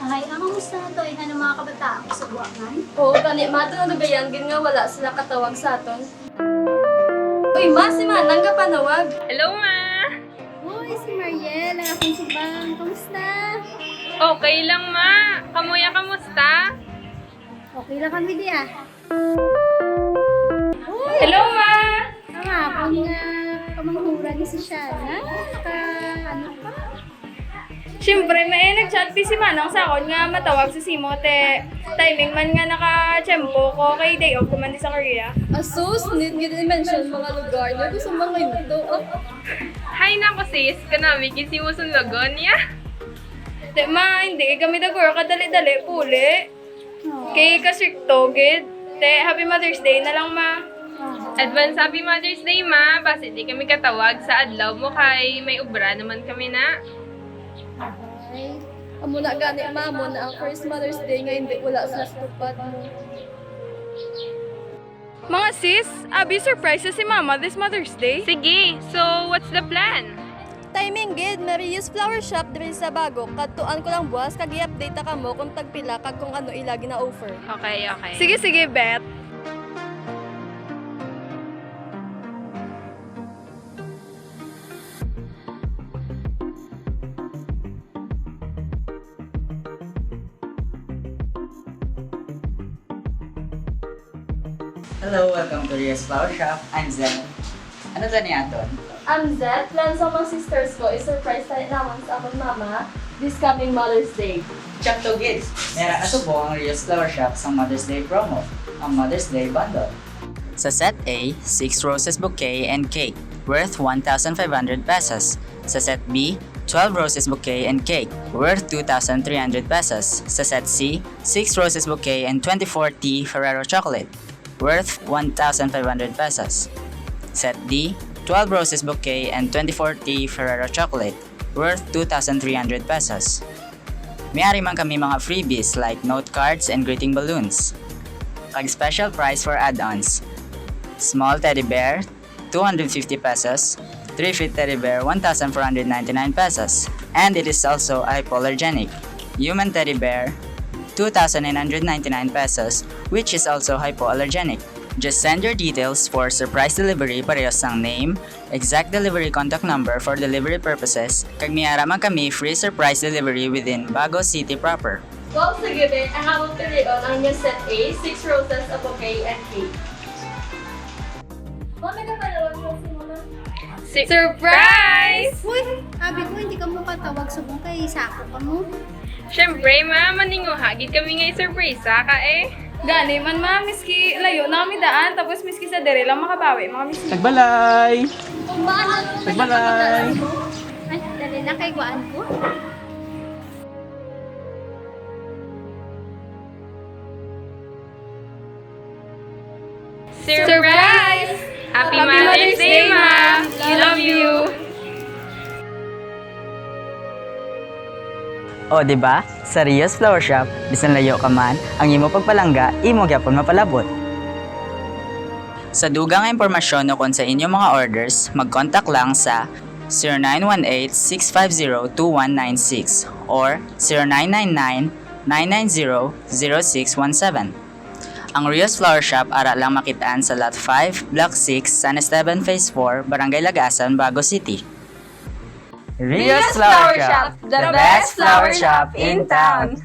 Ay, ang kamusta na to? Ano mga kabataan ko sa buwangan? Oo, kani mato na nagayan, gin nga wala sila katawag sa aton. Uy, ma, si Manang ka panawag. Hello, ma! Uy, si Mariel, ang aking subang. Kamusta? Okay lang, ma. Kamuya, kamusta? Okay lang kami di ah. Uy, Hello, ma! kahapon nga kamanghura ni si Shana. Ano pa? Siyempre, may nag-chat si Manang sa akon nga matawag sa Simote. Timing man nga naka-tiyempo ko kay day off ko man di sa Korea. Asus, need mention mga lugar niya. Gusto mga ito. Hi na ko, sis. Kanami, kisi mo sun lagon, ya? Di ma, hindi. Kami dagor kadali-dali, puli. Kay kasirto, gid. Te, Happy Mother's Day na lang, ma. Advance Happy Mother's Day, ma. Basta di kami katawag sa adlaw mo kay may ubra naman kami na. Ay, amo na gani, ma. Amo na ang first Mother's Day nga hindi wala sa tupad mo. Mga sis, abi surprise si Mama this Mother's Day. Sige, so what's the plan? Timing gid, Marius Flower Shop diri sa bago. Katuan ko lang buwas kag i-update ka mo kung tagpila kag kung ano ilagi na offer. Okay, okay. Sige, bet. Hello, welcome to Ria's Flower Shop. I'm Zen. Ano to niya aton? I'm Zed. Plan sa mga sisters ko i-surprise tayo naman sa akong mama this coming Mother's Day. Check to kids! Meron na Subong ang Ria's Flower Shop sa Mother's Day promo, ang Mother's Day Bundle. Sa Set A, 6 roses bouquet and cake, worth 1,500 pesos. Sa Set B, 12 roses bouquet and cake, worth 2,300 pesos. Sa Set C, 6 roses bouquet and 24 tea Ferrero chocolate, worth 1,500 pesos. Set D, 12 roses bouquet and 24 tea Ferrero chocolate, worth 2,300 pesos. Mayari man kami mga freebies like note cards and greeting balloons. Kag special price for add-ons. Small teddy bear, 250 pesos. 3-feet teddy bear, 1,499 pesos. And it is also hypoallergenic. Human teddy bear, 2,999 pesos, which is also hypoallergenic. Just send your details for surprise delivery parehas ang name, exact delivery contact number for delivery purposes, kag miyara man kami free surprise delivery within Bago City proper. Well, sige be, ang among pilion ang yung Set A, 6 roses, a bouquet, and cake. Mami ka panawag mo si Mama. Surprise! Uy, sabi ko hindi ka mo katawag subong kay sako ka mo. Siyempre, ma, maninguhagid kami nga i-surprise ka eh. Gani man ma, miski layo na kami daan, tapos miski sa dere lang makabawi, mga miski. Tagbalay! Kumbahan, Tagbalay! Ay, dali na kay guaan ko. Surprise! Happy Mother's Day, ma! We love you! O, di ba? Sa Ria's Flower Shop, bisan layo ka man, ang imo pagpalangga, imo gyapon mapalabot. Sa dugang impormasyon o kung sa inyong mga orders, mag-contact lang sa 0918-650-2196 or 0999-990-0617. Ang Ria's Flower Shop ara lang makitaan sa Lot 5, Block 6, San Esteban Phase 4, Barangay Lagasan, Bago City. Ria's Flower Shop, the best flower shop in town!